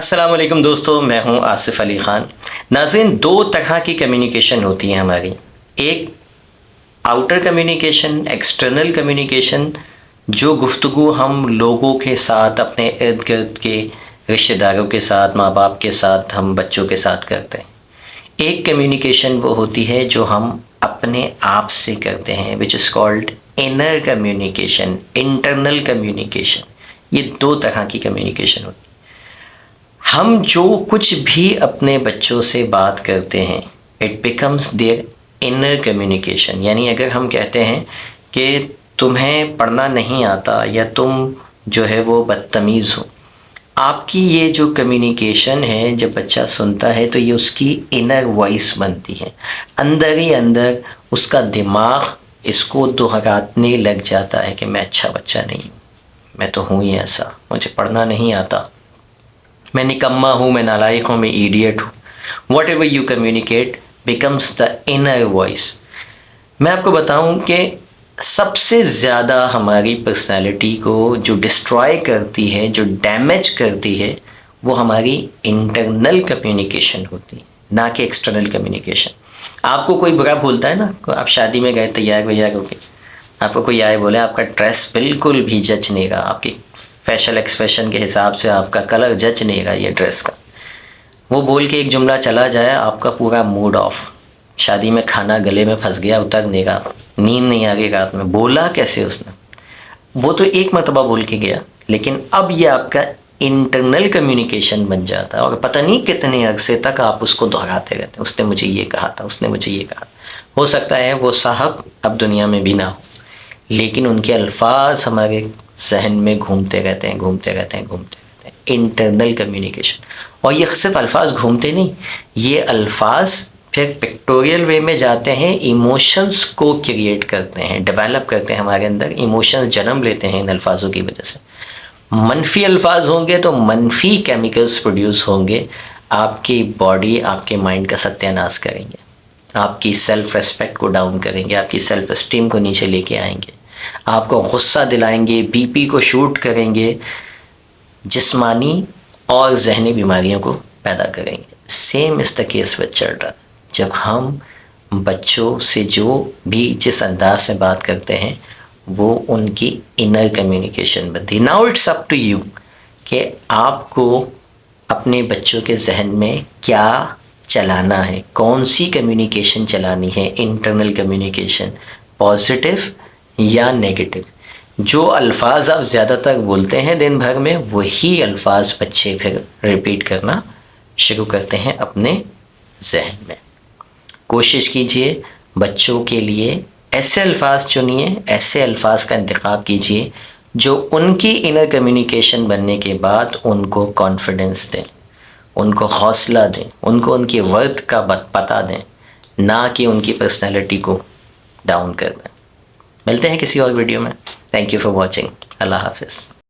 السلام علیکم دوستو، میں ہوں آصف علی خان۔ ناظرین، دو طرح کی کمیونیکیشن ہوتی ہے ہماری، ایک آؤٹر کمیونیکیشن، ایکسٹرنل کمیونیکیشن، جو گفتگو ہم لوگوں کے ساتھ، اپنے ارد گرد کے رشتہ داروں کے ساتھ، ماں باپ کے ساتھ، ہم بچوں کے ساتھ کرتے ہیں۔ ایک کمیونیکیشن وہ ہوتی ہے جو ہم اپنے آپ سے کرتے ہیں، which is called inner communication, internal communication. یہ دو طرح کی کمیونیکیشن ہوتی ہے۔ ہم جو کچھ بھی اپنے بچوں سے بات کرتے ہیں، it becomes their inner communication. یعنی اگر ہم کہتے ہیں کہ تمہیں پڑھنا نہیں آتا یا تم جو ہے وہ بدتمیز ہو، آپ کی یہ جو کمیونیکیشن ہے، جب بچہ سنتا ہے تو یہ اس کی انر وائس بنتی ہے۔ اندر ہی اندر اس کا دماغ اس کو دہرانے لگ جاتا ہے کہ میں اچھا بچہ نہیں ہوں، میں تو ہوں ہی ایسا، مجھے پڑھنا نہیں آتا، میں نکما ہوں، میں نالائق ہوں، میں ایڈیٹ ہوں۔ Whatever you communicate becomes the inner voice. میں آپ کو بتاؤں کہ سب سے زیادہ ہماری پرسنالٹی کو جو ڈسٹرائے کرتی ہے، جو ڈیمیج کرتی ہے، وہ ہماری انٹرنل کمیونیکیشن ہوتی ہے، نہ کہ ایکسٹرنل کمیونیکیشن۔ آپ کو کوئی برا بولتا ہے نا، آپ شادی میں گئے تیار ہو کے، آپ کو کوئی آئے بولے آپ کا ڈریس بالکل بھی جچ نہیں رہا، آپ کی فیشل ایکسپریشن کے حساب سے آپ کا کلر جچ نہیں رہا یہ ڈریس کا، وہ بول کے ایک جملہ چلا جائے، آپ کا پورا موڈ آف۔ شادی میں کھانا گلے میں پھنس گیا، اتر نہیں رہا، نیند نہیں آ گئی رات میں، بولا کیسے اس نے؟ وہ تو ایک مرتبہ بول کے گیا، لیکن اب یہ آپ کا انٹرنل کمیونیکیشن بن جاتا ہے، اور پتہ نہیں کتنے عرصے تک آپ اس کو دہراتے رہتے ہیں، اس نے مجھے یہ کہا تھا، اس نے مجھے یہ کہا۔ ہو سکتا ہے وہ صاحب اب دنیا میں بھی نہ ہو، لیکن ان کے الفاظ ہمارے ذہن میں گھومتے رہتے ہیں۔ Internal communication. اور یہ صرف الفاظ گھومتے نہیں، یہ الفاظ پھر پکٹوریل وے میں جاتے ہیں، ایموشنز کو کریٹ کرتے ہیں، ڈیولپ کرتے ہیں، ہمارے اندر ایموشنز جنم لیتے ہیں ان الفاظوں کی وجہ سے۔ منفی الفاظ ہوں گے تو منفی کیمیکلز پروڈیوس ہوں گے، آپ کی باڈی، آپ کے مائنڈ کا ستیہ ناش کریں گے، آپ کی سیلف ریسپیکٹ کو ڈاؤن کریں گے، آپ کی سیلف اسٹیم کو نیچے لے کے آئیں گے، آپ کو غصہ دلائیں گے، بی پی کو شوٹ کریں گے، جسمانی اور ذہنی بیماریوں کو پیدا کریں گے۔ Same is the case with children. جب ہم بچوں سے جو بھی جس انداز سے بات کرتے ہیں، وہ ان کی انر کمیونیکیشن بنتی ہے۔ Now it's up to you کہ آپ کو اپنے بچوں کے ذہن میں کیا چلانا ہے، کون سی کمیونیکیشن چلانی ہے، انٹرنل کمیونیکیشن، پازیٹیو یا نیگیٹو۔ جو الفاظ آپ زیادہ تر بولتے ہیں دن بھر میں، وہی الفاظ بچے پھر ریپیٹ کرنا شروع کرتے ہیں اپنے ذہن میں۔ کوشش کیجئے بچوں کے لیے ایسے الفاظ چنیے، ایسے الفاظ کا انتخاب کیجئے جو ان کی انر کمیونیکیشن بننے کے بعد ان کو کانفیڈنس دیں، ان کو حوصلہ دیں، ان کو ان کی ورتھ کا پتہ دیں، نہ کہ ان کی پرسنالٹی کو ڈاؤن کر دیں۔ ملتے ہیں کسی اور ویڈیو میں۔ Thank you for watching. اللہ حافظ۔